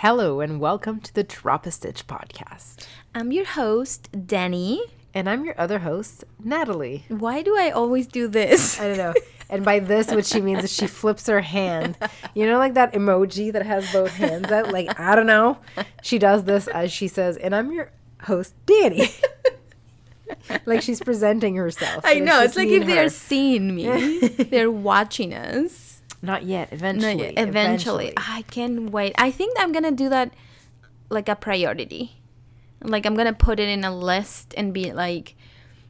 Hello and welcome to the Drop a Stitch podcast. I'm your host, Dani. And I'm your other host, Natalie. Why do I always do this? I don't know. And by this, what she means is she flips her hand. You know, like that emoji that has both hands out? Like, I don't know. She does this as she says, and I'm your host, Dani. Like she's presenting herself. I know. It's like if they're her. seeing me, they're watching us. Not yet. Eventually. Not yet. Eventually. I can't wait. I think I'm going to do that like a priority. Like I'm going to put it in a list and be like,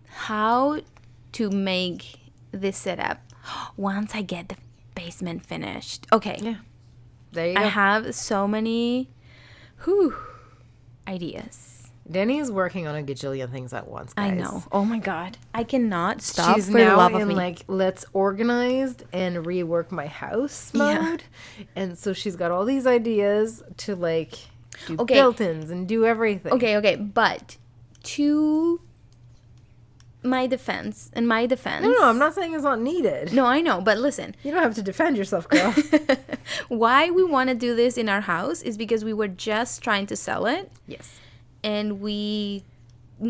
how to make this setup once I get the basement finished. Okay. Yeah. There you go. I have so many ideas. Dani is working on a gajillion things at once, guys. I know. Oh my God. I cannot stop She's for the now love of in me. like, let's organize and rework my house mode. Yeah. And so she's got all these ideas to like do Okay. built-ins and do everything. Okay. But to my defense, No, I'm not saying it's not needed. No, I know. But listen. You don't have to defend yourself, girl. Why we want to do this in our house is because we were just trying to sell it. Yes. And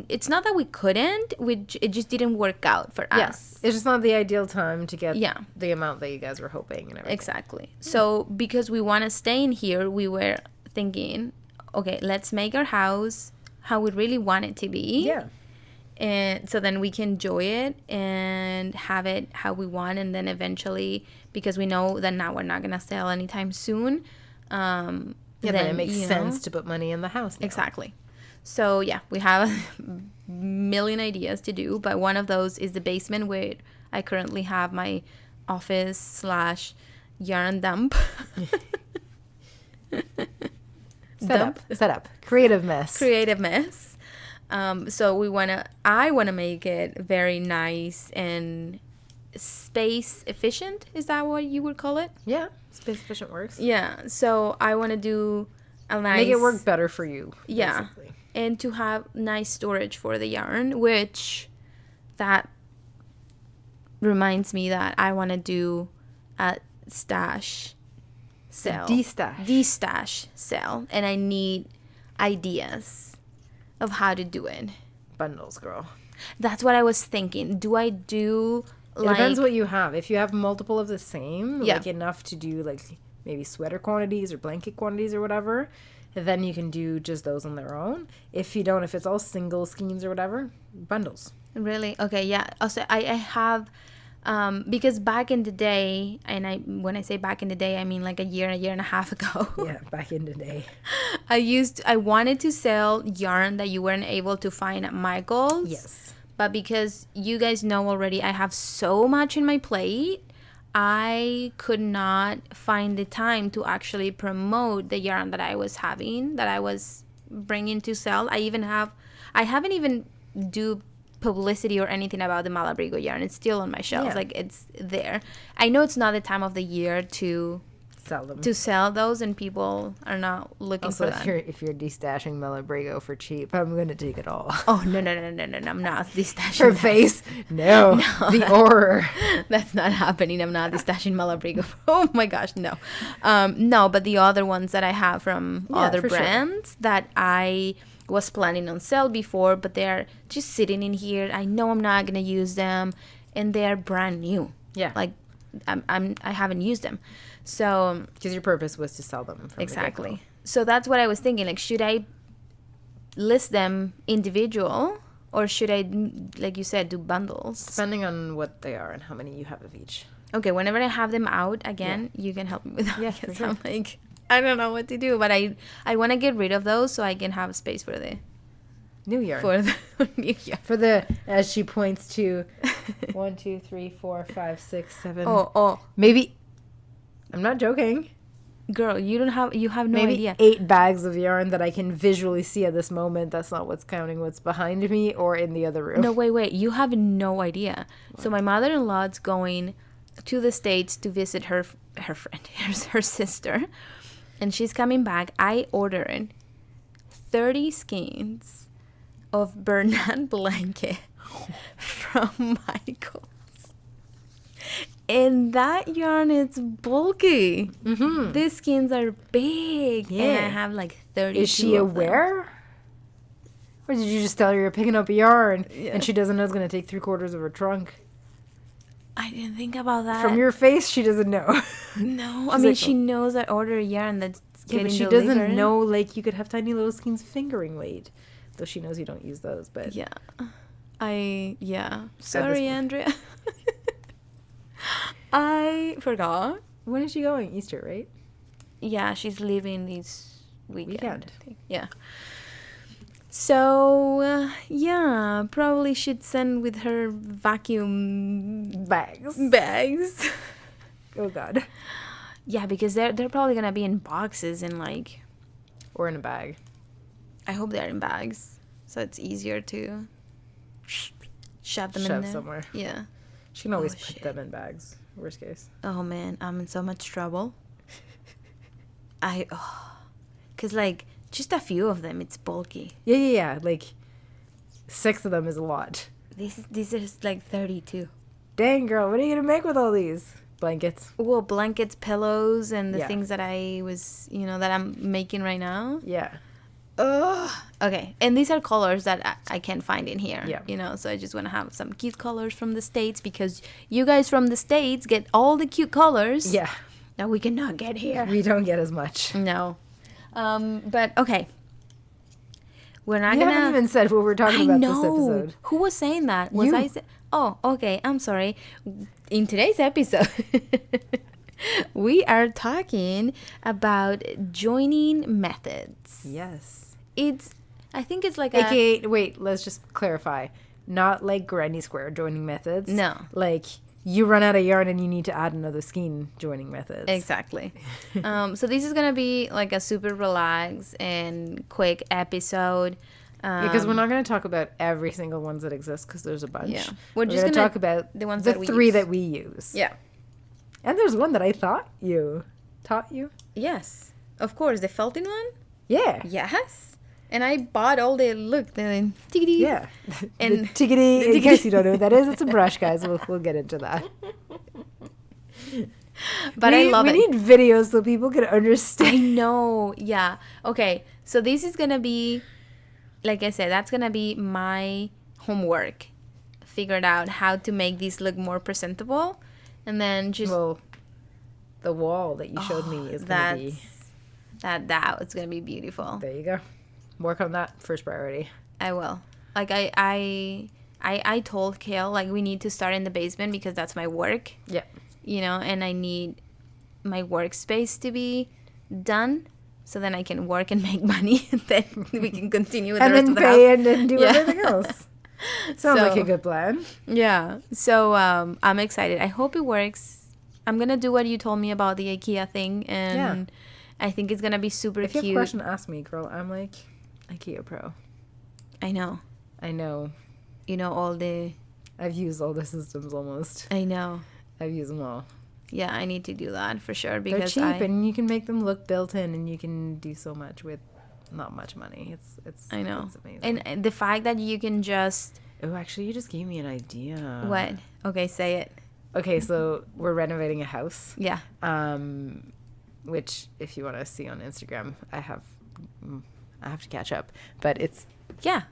it's not that we couldn't, it just didn't work out for us. It's just not the ideal time to get Yeah. the amount that you guys were hoping and everything. Exactly. So because we want to stay in here, we were thinking, okay, let's make our house how we really want it to be. Yeah. And so then we can enjoy it and have it how we want. And then eventually, because we know that now we're not going to sell anytime soon. Then it makes sense to put money in the house now. Exactly. So yeah, we have a million ideas to do, but one of those is the basement where I currently have my office / yarn dump. Set up. Creative mess. Creative mess. So I want to make it very nice and space efficient. Is that what you would call it? Yeah. Space efficient works. Yeah. So I want to do a nice... Make it work better for you. Yeah. Basically. And to have nice storage for the yarn, which that reminds me that I want to do a stash sale. De-stash sale. And I need ideas of how to do it. Bundles, girl. That's what I was thinking. Do I do It depends what you have. If you have multiple of the same, Yeah. like enough to do like maybe sweater quantities or blanket quantities or whatever, then you can do just those on their own. If you don't, if it's all single skeins or whatever, bundles. Really? Okay, yeah. Also, I have, because back in the day, and when I say back in the day, I mean like a year and a half ago. Yeah, back in the day. I wanted to sell yarn that you weren't able to find at Michael's. Yes. But because you guys know already, I have so much in my plate, I could not find the time to actually promote the yarn that I was bringing to sell. I haven't even do publicity or anything about the Malabrigo yarn. It's still on my shelves. Yeah. Like it's there. I know it's not the time of the year to Sell them. sell those, and people are not looking Also, for that. if you're destashing Malabrigo for cheap, I'm gonna take it all. Oh no! I'm not destashing. Her face? No. The horror. That's not happening. I'm not destashing Malabrigo. Oh my gosh, no. No, but the other ones that I have from other for sure. brands that I was planning on sell before, but they're just sitting in here. I know I'm not gonna use them, and they're brand new. Yeah. Like I haven't used them. So Because your purpose was to sell them. From exactly. So that's what I was thinking. Like, should I list them individual, or should I, like you said, do bundles? Depending on what they are and how many you have of each. Okay, whenever I have them out again, you can help me with that. Yeah, because for sure. I'm like, I don't know what to do, but I want to get rid of those so I can have space for the New yarn. new year. For the, as she points to 1, 2, 3, 4, 5, 6, 7. Oh, Maybe, I'm not joking. girl, you have no Maybe idea. 8 bags of yarn that I can visually see at this moment. That's not what's counting what's behind me or in the other room. No, wait, you have no idea. So my mother-in-law's going to the States to visit her friend, her sister, and she's coming back. I ordered 30 skeins of Bernat blanket from Michael's. And that yarn is bulky. Mm-hmm. These skeins are big. Yeah. And I have like 32 Is she of them. aware? Or did you just tell her you're picking up a yarn Yeah. and she doesn't know it's going to take 3/4 of her trunk? I didn't think about that. From your face, she doesn't know. No, I She's mean, like, she knows I order yarn that's Yeah, getting but she delivered. doesn't know, like, you could have tiny little skeins fingering weight. Though she knows you don't use those, but... Yeah. Sorry, Andrea. I forgot. When is she going? Easter, right? Yeah, she's leaving this weekend. Weekend. Yeah. So, yeah, probably should send with her vacuum bags. Oh, God. Yeah, because they're probably going to be in boxes and, like... Or in a bag. I hope they're in bags. So it's easier to shove them in there. Somewhere. Yeah. She can always Oh, put shit. them in bags. Worst case. Oh, man, I'm in so much trouble. Because, like, just a few of them, it's bulky. Yeah. Like, 6 of them is a lot. These are like 32. Dang, girl, what are you going to make with all these? Blankets. Well, blankets, pillows, and the Yeah. things that I was, that I'm making right now. Yeah. Ugh. Okay, and these are colors that I can't find in here. Yeah. So I just want to have some cute colors from the States because you guys from the States get all the cute colors. Yeah. That we cannot get here. We don't get as much. No. But, okay. We're not We gonna... haven't even said what we're talking about this episode. Who was saying that? Was You. I Oh, okay. I'm sorry. In today's episode, we are talking about joining methods. Yes. I think it's like AKA, wait, let's just clarify. Not like granny square joining methods. No. Like, you run out of yarn and you need to add another skein joining methods. Exactly. So this is going to be like a super relaxed and quick episode. Because we're not going to talk about every single ones that exist because there's a bunch. Yeah. We're just going to gonna talk about the ones the that we 3 use. that we use. Yeah. And there's one that I taught you. Yes. Of course. The felting one? Yeah. Yes. And I bought all the tickety. Yeah. And the tickety, in case you don't know what that is, it's a brush, guys. We'll get into that. But I love it. We need videos so people can I understand. know. Yeah. Okay. So this is going to be, like I said, that's going to be my homework. Figured out how to make these look more presentable. And then just... Well, the wall that you showed me is going to be... It's going to be beautiful. There you go. Work on that first priority. I will. Like, I told Kale, like, we need to start in the basement because that's my work. Yeah. And I need my workspace to be done so then I can work and make money and then we can continue with the rest of the house. And then do everything else. Sounds like a good plan. Yeah. So I'm excited. I hope it works. I'm going to do what you told me about the IKEA thing and I think it's going to be super if cute. If you have a question, ask me, girl. I'm like IKEA pro. I know. All the... I've used all the systems almost. I know. I've used them all. Yeah, I need to do that for sure because they're cheap and you can make them look built in and you can do so much with not much money. It's I know. It's amazing. And the fact that you can just... Oh, actually, you just gave me an idea. What? Okay, say it. Okay, so we're renovating a house. Yeah. Which, if you want to see on Instagram, I have to catch up. But it's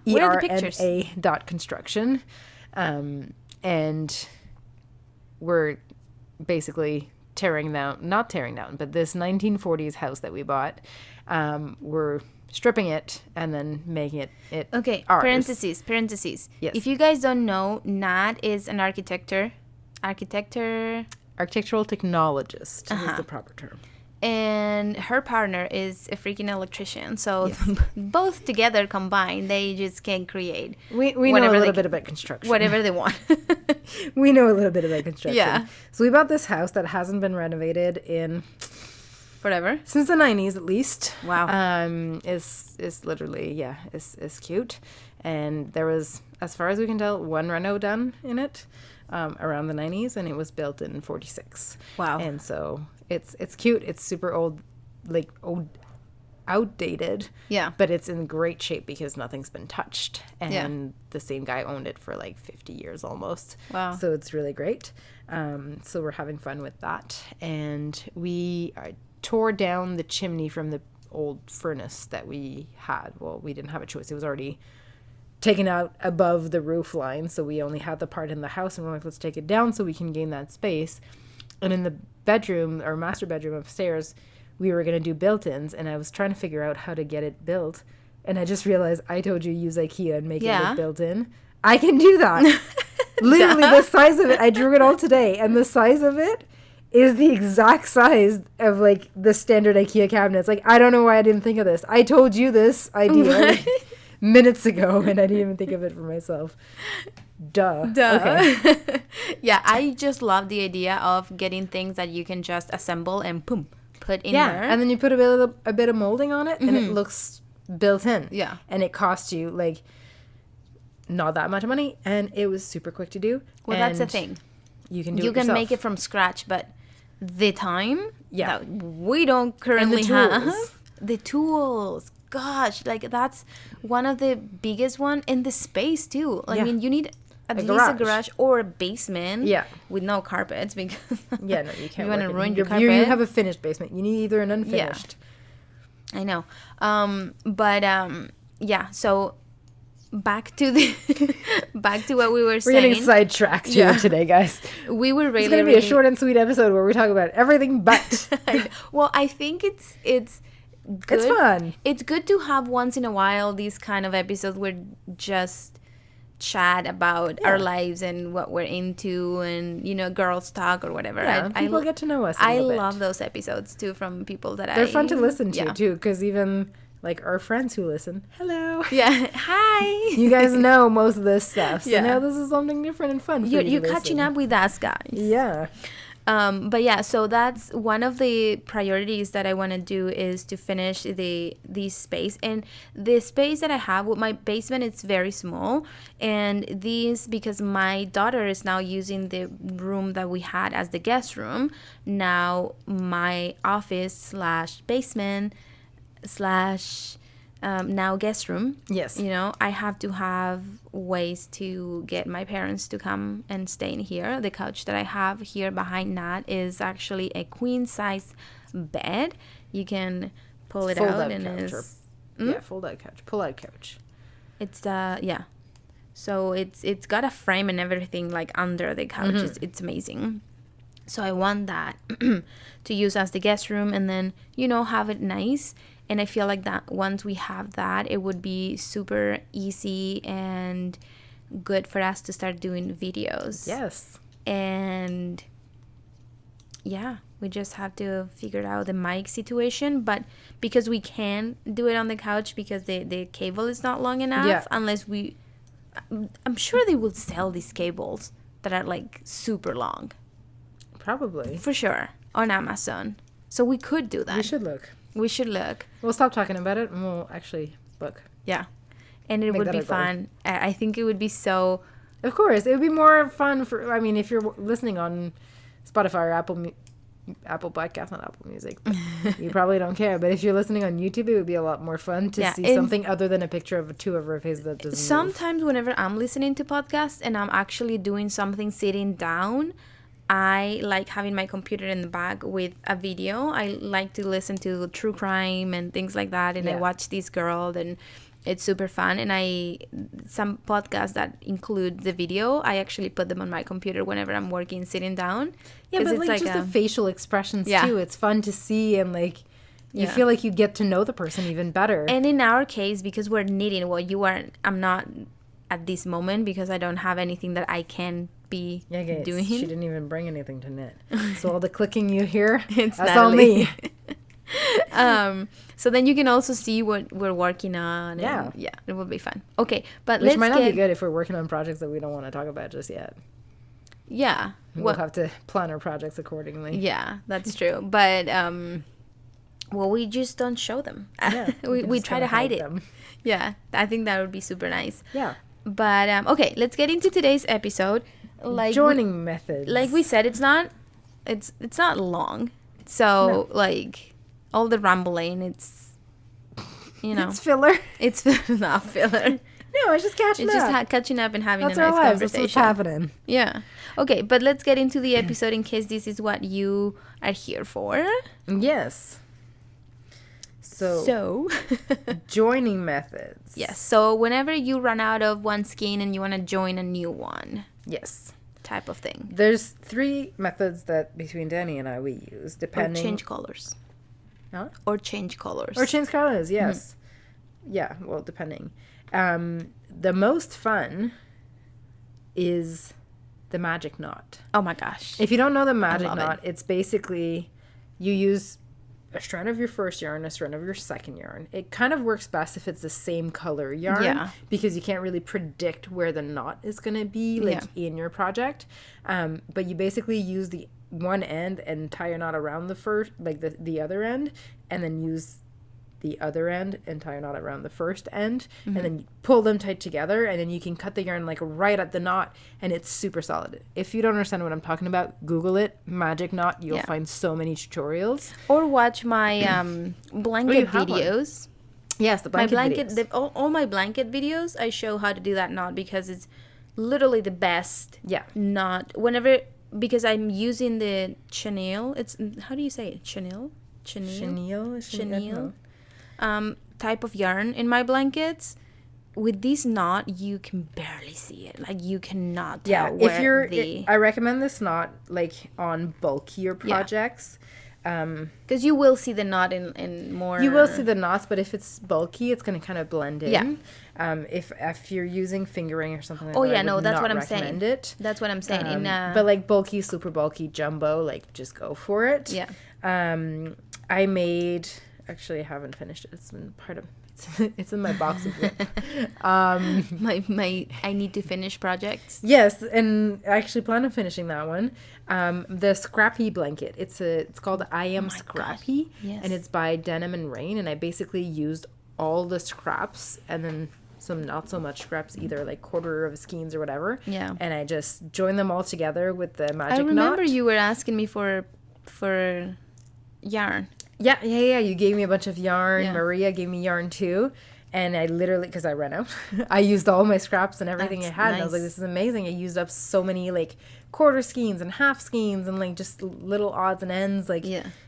what are the pictures? ERNA.construction. And we're basically not tearing down, but this 1940s house that we bought, we're stripping it and then making it okay, ours. parentheses. Yes. If you guys don't know, Nat is an architectural technologist is the proper term. And her partner is a freaking electrician. So both together combined, they just can create. We know a little bit about construction. Whatever they want. We know a little bit about construction. Yeah. So we bought this house that hasn't been renovated in forever. Since the 90s at least. Wow. Is literally, is cute. And there was, as far as we can tell, one reno done in it around the 90s, and it was built in 46. Wow. And so it's cute. It's super old, like outdated. Yeah. But it's in great shape because nothing's been touched. And Yeah. the same guy owned it for like 50 years almost. Wow. So it's really great. So we're having fun with that. And we tore down the chimney from the old furnace that we had. Well, we didn't have a choice. It was already taken out above the roof line. So we only had the part in the house. And we're like, let's take it down so we can gain that space. And in the bedroom, our master bedroom upstairs, we were going to do built-ins, and I was trying to figure out how to get it built. And I just realized I told you use IKEA and make it look built-in. I can do that. Literally, the size of it, I drew it all today, and the size of it is the exact size of, like, the standard IKEA cabinets. Like, I don't know why I didn't think of this. I told you this idea minutes ago, and I didn't even think of it for myself. Duh. Okay. Yeah, I just love the idea of getting things that you can just assemble and boom, put in there. And then you put a bit of molding on it, and it looks built in. Yeah. And it costs you, like, not that much money, and it was super quick to do. Well, that's the thing. You can do You it can yourself. make it from scratch, but the time Yeah. that we don't currently And the have. tools. The tools. Gosh, like that's one of the biggest one in the space too. Like, I mean, you need at least a garage or a basement. Yeah. With no carpets because Yeah, no, you can't. you want to work it. ruin your You carpet. have a finished basement. You need either an unfinished. I know. Yeah, so back to what we were We're saying. getting sidetracked here today, guys. We were really It's going to be a short and sweet episode where we talk about everything but. Well, I think it's good. It's fun. It's good to have once in a while these kind of episodes where just chat about our lives and what we're into and, you know, girls talk or whatever. Yeah, people get to know us a I little bit. love those episodes too from people that They're fun to listen to yeah. too, because even like our friends who listen, hello. Yeah. Hi. You guys know most of this stuff. So Yeah. now this is something different and fun for you You're to catching listen. up with us, guys. Yeah. But yeah, so that's one of the priorities that I want to do is to finish the space. And the space that I have with my basement, it's very small. And these, because my daughter is now using the room that we had as the guest room, now my office / basement / now guest room. Yes. You know, I have to have ways to get my parents to come and stay in here. The couch that I have here behind Nat is actually a queen size bed. You can pull it out and it's yeah, fold out couch, pull out couch. it's yeah. So it's got a frame and everything like under the couch. It's amazing. So I want that to use as the guest room and then, you know, have it nice. And I feel like that once we have that, it would be super easy and good for us to start doing videos. Yes. And yeah, we just have to figure out the mic situation. But because we can do it on the couch because the cable is not long enough, unless I'm sure they will sell these cables that are like super long. Probably. For sure. On Amazon. So we could do that. We should look. We'll stop talking about it and we'll actually look. Yeah. And it Make would that be our goal. fun. I think it would be so... Of course. It would be more fun for... I mean, if you're listening on Spotify or Apple Podcast, not Apple Music, you probably don't care. But if you're listening on YouTube, it would be a lot more fun to see something other than a picture of two of our faces that doesn't Sometimes whenever I'm listening to podcasts and I'm actually doing something sitting down... I like having my computer in the back with a video. I like to listen to true crime and things like that. And I watch this girl and it's super fun. And some podcasts that include the video, I actually put them on my computer whenever I'm working, sitting down. Yeah, but it's like just the facial expressions too. It's fun to see and like you feel like you get to know the person even better. And in our case, because we're knitting, I'm not at this moment because I don't have anything that I can be doing. She didn't even bring anything to knit. So all the clicking you hear, that's Natalie. all me. So then you can also see what we're working on. And yeah, it will be fun. Okay, but Which might not be good if we're working on projects that we don't want to talk about just yet. Yeah. We'll have to plan our projects accordingly. Yeah, that's true. But, well, we just don't show them. Yeah, we try to hide it. them. Yeah, I think that would be super nice. Yeah. But, okay, let's get into today's episode. Like joining methods. Like we said, it's not long. So, like, all the rambling, you know. It's filler. It's not filler. No, it's just catching It's up. just catching up and having That's a nice our lives. conversation. That's what's happening. Yeah. Okay, but let's get into the episode in case this is what you are here for. Yes. So joining methods. Yes. So whenever you run out of one skein and you want to join a new one. Yes. Type of thing. There's 3 methods that between Dani and I we use, depending. Or change colors. Huh? Or change colors. Or change colors, yes. Yeah, well, depending. The most fun is the magic knot. Oh my gosh. If you don't know the magic knot, it's basically you use a strand of your first yarn, a strand of your second yarn. It kind of works best if it's the same color yarn because you can't really predict where the knot is going to be in your project. But you basically use the one end and tie your knot around the first, like the other end, and then use the other end and tie a knot around the first end, and then you pull them tight together, and then you can cut the yarn like right at the knot, and it's super solid. If you don't understand what I'm talking about, Google it, magic knot. You'll find so many tutorials. Or watch my blanket videos. Yes, the blanket videos. All my blanket videos, I show how to do that knot because it's literally the best knot. Because I'm using the chenille. It's, how do you say it? Chenille? Chenille type of yarn in my blankets. With this knot, you can barely see it. Like, you cannot tell where I recommend this knot like on bulkier projects. Because you will see the knot in more. You will see the knots, but if it's bulky, it's going to kind of blend in. If you're using fingering or something like that, that's what I'm saying. That's what I'm saying. But like bulky, super bulky, jumbo, like just go for it. Yeah. I made. Actually, I haven't finished it. It's been part of. It's in my box of whip. My I need to finish projects. Yes, and I actually plan on finishing that one. The Scrappy blanket. It's called I Am Scrappy, and it's by Denim and Rain. And I basically used all the scraps and then some not so much scraps either, like quarter of skeins or whatever. Yeah. And I just joined them all together with the magic knot. I remember you were asking me for yarn. Yeah. You gave me a bunch of yarn. Yeah. Maria gave me yarn too. And I literally, because I ran out, I used all my scraps and everything I had. Nice. And I was like, this is amazing. I used up so many like quarter skeins and half skeins and like just little odds and ends. Like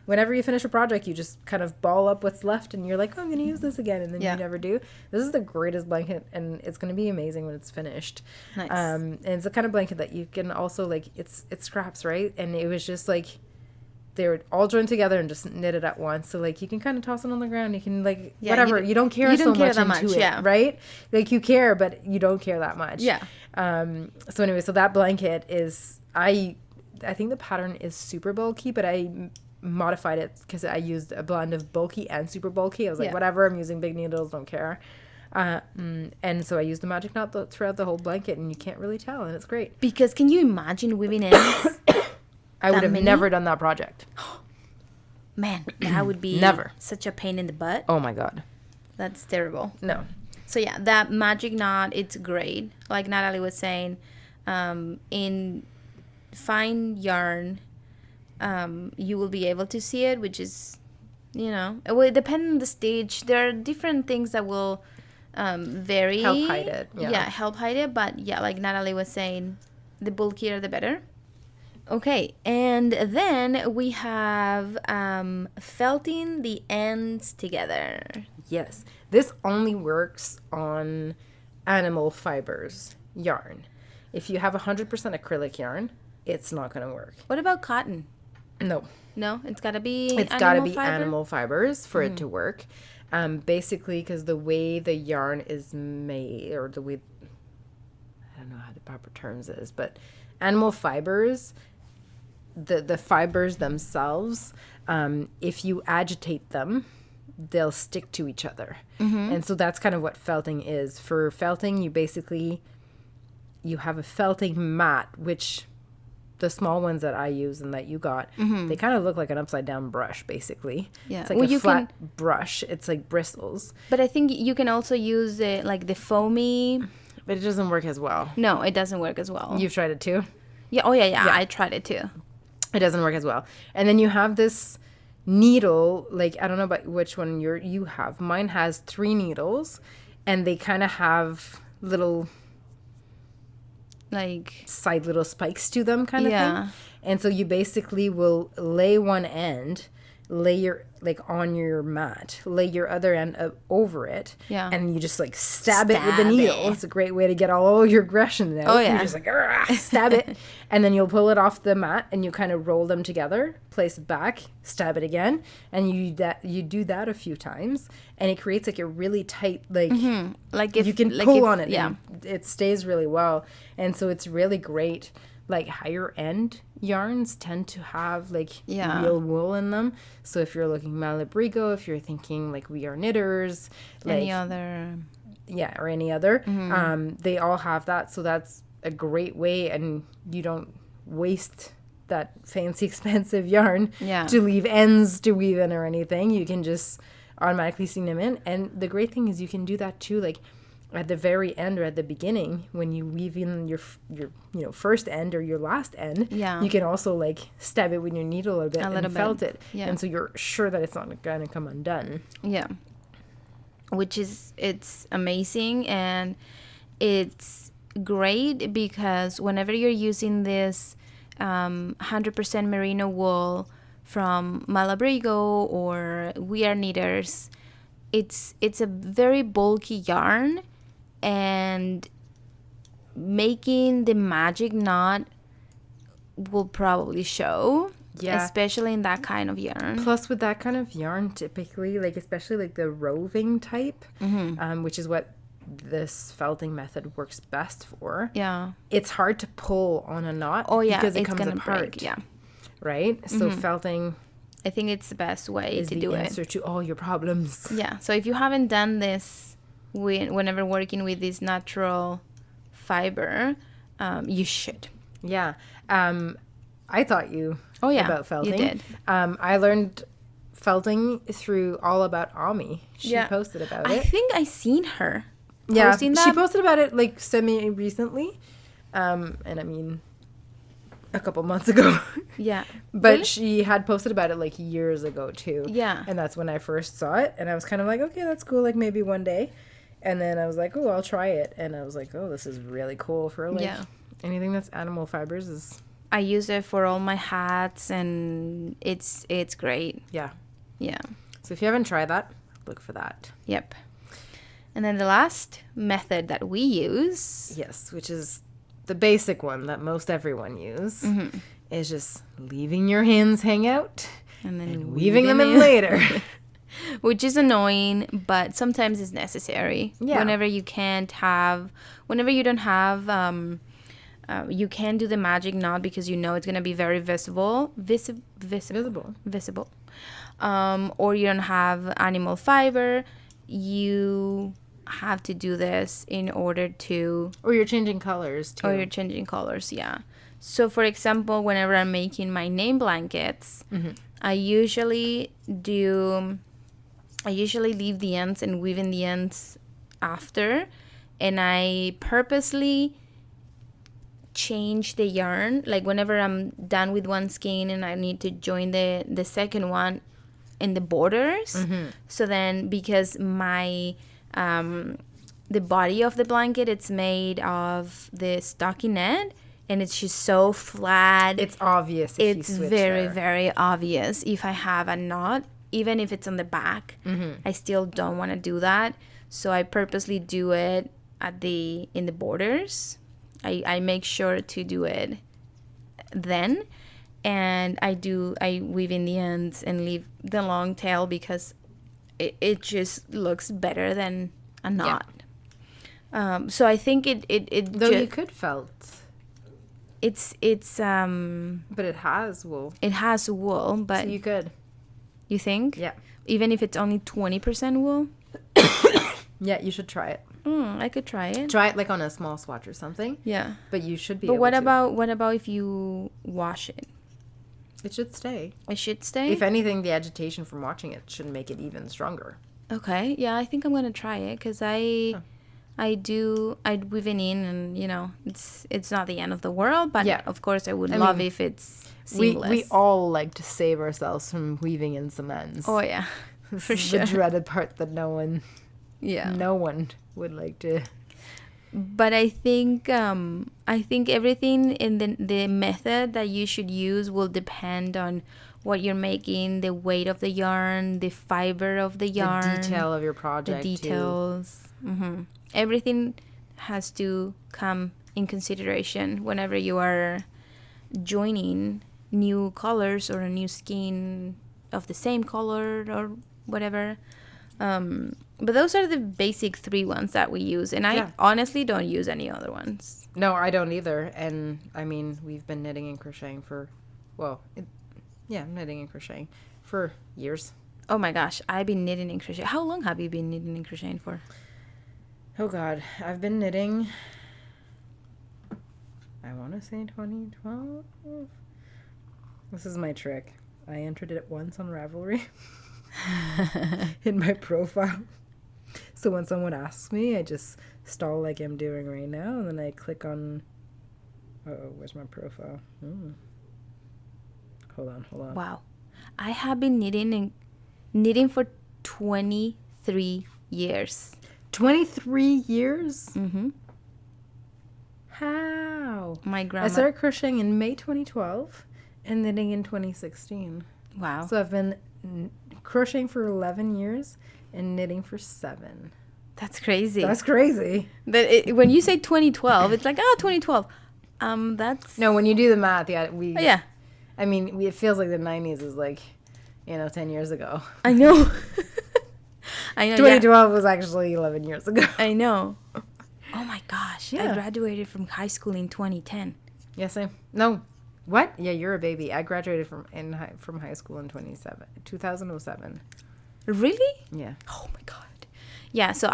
whenever you finish a project, you just kind of ball up what's left and you're like, oh, I'm going to use this again. And then you never do. This is the greatest blanket and it's going to be amazing when it's finished. Nice. And it's the kind of blanket that you can also like, it's scraps, right? And it was just like, they were all joined together and just knitted at once. So, like, you can kind of toss it on the ground. You can, like, whatever. You don't care so much into it, right? Like, you care, but you don't care that much. Yeah. So, anyway, so that blanket is, I think the pattern is super bulky, but I modified it because I used a blend of bulky and super bulky. I was like, whatever, I'm using big needles, don't care. And so I used the magic knot throughout the whole blanket, and you can't really tell, and it's great. Because can you imagine weaving ends? I would have never done that project. Man, that would be such a pain in the butt. Oh my God. That's terrible. No. So yeah, that magic knot, it's great. Like Natalie was saying, in fine yarn, you will be able to see it, which is, it will depend on the stage. There are different things that will vary. Help hide it. Yeah, help hide it. But yeah, like Natalie was saying, the bulkier the better. Okay, and then we have felting the ends together. Yes, this only works on animal fibers yarn. If you have 100% acrylic yarn, it's not going to work. What about cotton? No. No, it's got to be animal fibers for it to work. Basically, because the way the yarn is made, or the way, I don't know how the proper terms is, but animal fibers, the fibers themselves, if you agitate them, they'll stick to each other. And so that's kind of what felting is. For felting, you have a felting mat, which the small ones that I use and that you got, they kind of look like an upside down brush, basically. Yeah. It's like a flat brush. It's like bristles. But I think you can also use it like the foamy. But it doesn't work as well. No, it doesn't work as well. You've tried it too? Yeah. Oh, yeah. I tried it too. It doesn't work as well. And then you have this needle, like, I don't know about which one you have. Mine has 3 needles, and they kind of have little, like, side little spikes to them kind of Yeah. thing. And so you basically will lay one end, lay your, like, on your mat, lay your other end over it, Yeah. and you just, like, stab it with the Stab needle. it. It's a great way to get all your aggression out. Oh, And yeah. you're just like, "Argh," stab it, and then you'll pull it off the mat, and you kind of roll them together, place it back, stab it again, and you do that a few times, and it creates, like, a really tight, like, like if you can like pull if- on it, Yeah. and it stays really well. And so it's really great. Like, higher end yarns tend to have, like, Yeah. real wool in them. So if you're looking Malabrigo, if you're thinking, like, We Are Knitters, like, Any other? yeah, or any other, Mm-hmm. they all have that. So that's a great way, and you don't waste that fancy expensive yarn Yeah. to leave ends to weave in or anything. You can just automatically seam them in. And the great thing is you can do that too, like, at the very end or at the beginning when you weave in your first end or your last end. Yeah. You can also, like, stab it with your needle a bit little and felt bit. it. Yeah. And so you're sure that it's not going to come undone. Yeah. It's amazing, and it's great because whenever you're using this 100% merino wool from Malabrigo or We Are Knitters, it's a very bulky yarn, and making the magic knot will probably show. Yeah. Especially in that kind of yarn. Plus, with that kind of yarn, typically, like, especially, like, the roving type, which is what this felting method works best for. Yeah. It's hard to pull on a knot. Oh, yeah. Because it it's comes gonna apart. break. Yeah. Right? So felting I think it's the best way is to the do answer to all your problems. Yeah. So if you haven't done this whenever working with this natural fiber, you should. Yeah. I taught you about felting. You did. I learned felting through All About Ami. She posted about I it. think I seen her Yeah, posting that. she posted about it, like, semi-recently. And I mean, a couple months ago. Yeah. But Really? she had posted about it, like, years ago, too. Yeah. And that's when I first saw it. And I was kind of like, okay, that's cool, like, maybe one day. And then I was like, oh, I'll try it. And I was like, oh, this is really cool for, like, anything that's animal fibers is... I use it for all my hats, and it's great. Yeah. Yeah. So if you haven't tried that, look for that. Yep. And then the last method that we use. Yes, which is the basic one that most everyone use, is just leaving your hands hang out And then and weaving them in later. Which is annoying, but sometimes it's necessary. Yeah. Whenever you don't have, you can do the magic knot because you know it's going to be very visible. Visible. Or you don't have animal fiber. You have to do this in order to... Or you're changing colors, too. Or you're changing colors, yeah. So, for example, whenever I'm making my name blankets, I usually leave the ends and weave in the ends after, and I purposely change the yarn. Like, whenever I'm done with one skein and I need to join the second one in the borders, so then because my the body of the blanket, it's made of the stockinette, and it's just so flat. It's obvious if you It's switch very, there. very obvious if I have a knot, even if it's on the back. I still don't want to do that, so I purposely do it in the borders. I make sure to do it then, and I weave in the ends and leave the long tail because it just looks better than a knot. So I think Though you could felt. it's But it has wool. it has wool, but So you could. you think? Yeah. Even if it's only 20% wool? Yeah, you should try it. I could try it. Try it, like, on a small swatch or something. Yeah. But you should be But able what to. about if you wash it? It should stay. It should stay? If anything, the agitation from watching it should make it even stronger. Okay. Yeah, I think I'm going to try it because I I'd weaving in, and it's not the end of the world, but Yeah. of course I would love if it's seamless. We all like to save ourselves from weaving in some ends. Oh yeah, This for is sure. the dreaded part that no one would like to. But I think everything in the method that you should use will depend on what you're making, the weight of the yarn, the fiber of the yarn, The detail of your project. the details. Mm-hmm. Everything has to come in consideration whenever you are joining new colors or a new skein of the same color or whatever. But those are the basic 3 ones that we use, and I honestly don't use any other ones. No, I don't either. And I mean, we've been knitting and crocheting for, knitting and crocheting for years. Oh my gosh, I've been knitting and crocheting. How long have you been knitting and crocheting for? Oh God, I've been knitting, I want to say 2012. This is my trick. I entered it once on Ravelry in my profile. So when someone asks me, I just stall like I'm doing right now, and then I click on, where's my profile? Hold on. Wow. I have been knitting for 23 years. 23 years? Mm-hmm. How? My grandma. I started crocheting in May 2012 and knitting in 2016. Wow. So I've been crocheting for 11 years and knitting for 7. That's crazy. That's crazy. When you say 2012, it's like, 2012. That's... No, when you do the math, yeah. yeah. I mean, it feels like the 90s is like, 10 years ago. I know. I know. 2012 was actually 11 years ago. I know. Oh my gosh. Yeah. I graduated from high school in 2010. Yes, no. What? Yeah, you're a baby. I graduated from high school in 2007. Really? Yeah. Oh my god. Yeah, so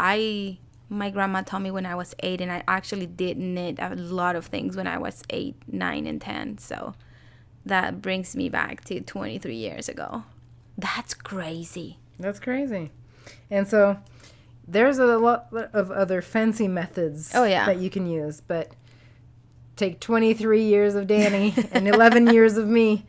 my grandma taught me when I was 8, and I actually did knit a lot of things when I was 8, 9, and 10. So that brings me back to 23 years ago. That's crazy. That's crazy. And so there's a lot of other fancy methods that you can use, but take 23 years of Dani and 11 years of me.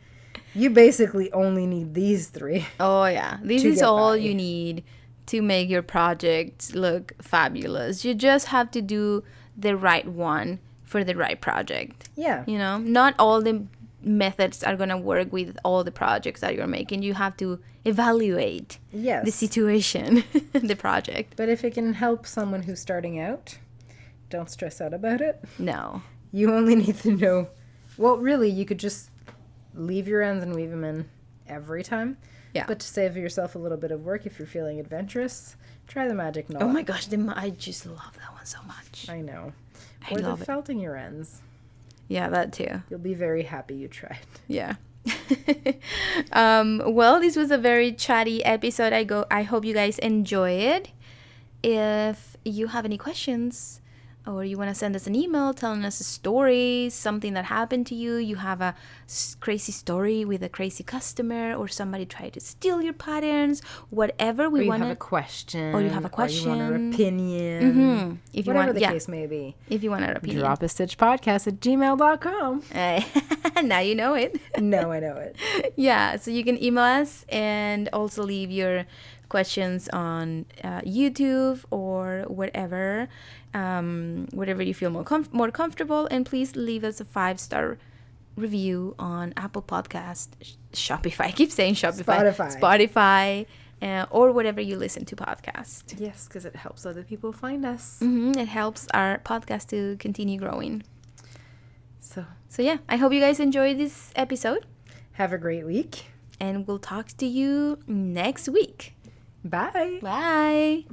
You basically only need these 3. Oh, yeah. This is all you need to make your project look fabulous. You just have to do the right one for the right project. Yeah. Not all the methods are going to work with all the projects that you're making. You have to evaluate the situation, the project. But if it can help someone who's starting out, don't stress out about it. No. You only need to know. Well, really, you could just leave your ends and weave them in every time. Yeah. But to save yourself a little bit of work, if you're feeling adventurous, try the magic knot. Oh my gosh, I just love that one so much. I know. I Or love the felting your ends. Yeah, that too. You'll be very happy you tried. Yeah. Well, this was a very chatty episode. I hope you guys enjoy it. If you have any questions, or you want to send us an email telling us a story, something that happened to you, you have a crazy story with a crazy customer, or somebody tried to steal your patterns, whatever we want to... Or you have a question. Or you have a question. Or you want an opinion. Mm-hmm. If you whatever want, the case may be. If you want an opinion. dropastitchpodcast@gmail.com. Now you know it. No, I know it. Yeah, so you can email us and also leave your questions on YouTube or wherever you feel more comfortable, and please leave us a 5-star review on Apple Podcast, Shopify. I keep saying Shopify, Spotify, or whatever you listen to podcast. Yes, because it helps other people find us. Mm-hmm. It helps our podcast to continue growing. So yeah, I hope you guys enjoyed this episode. Have a great week. And we'll talk to you next week. Bye. Bye.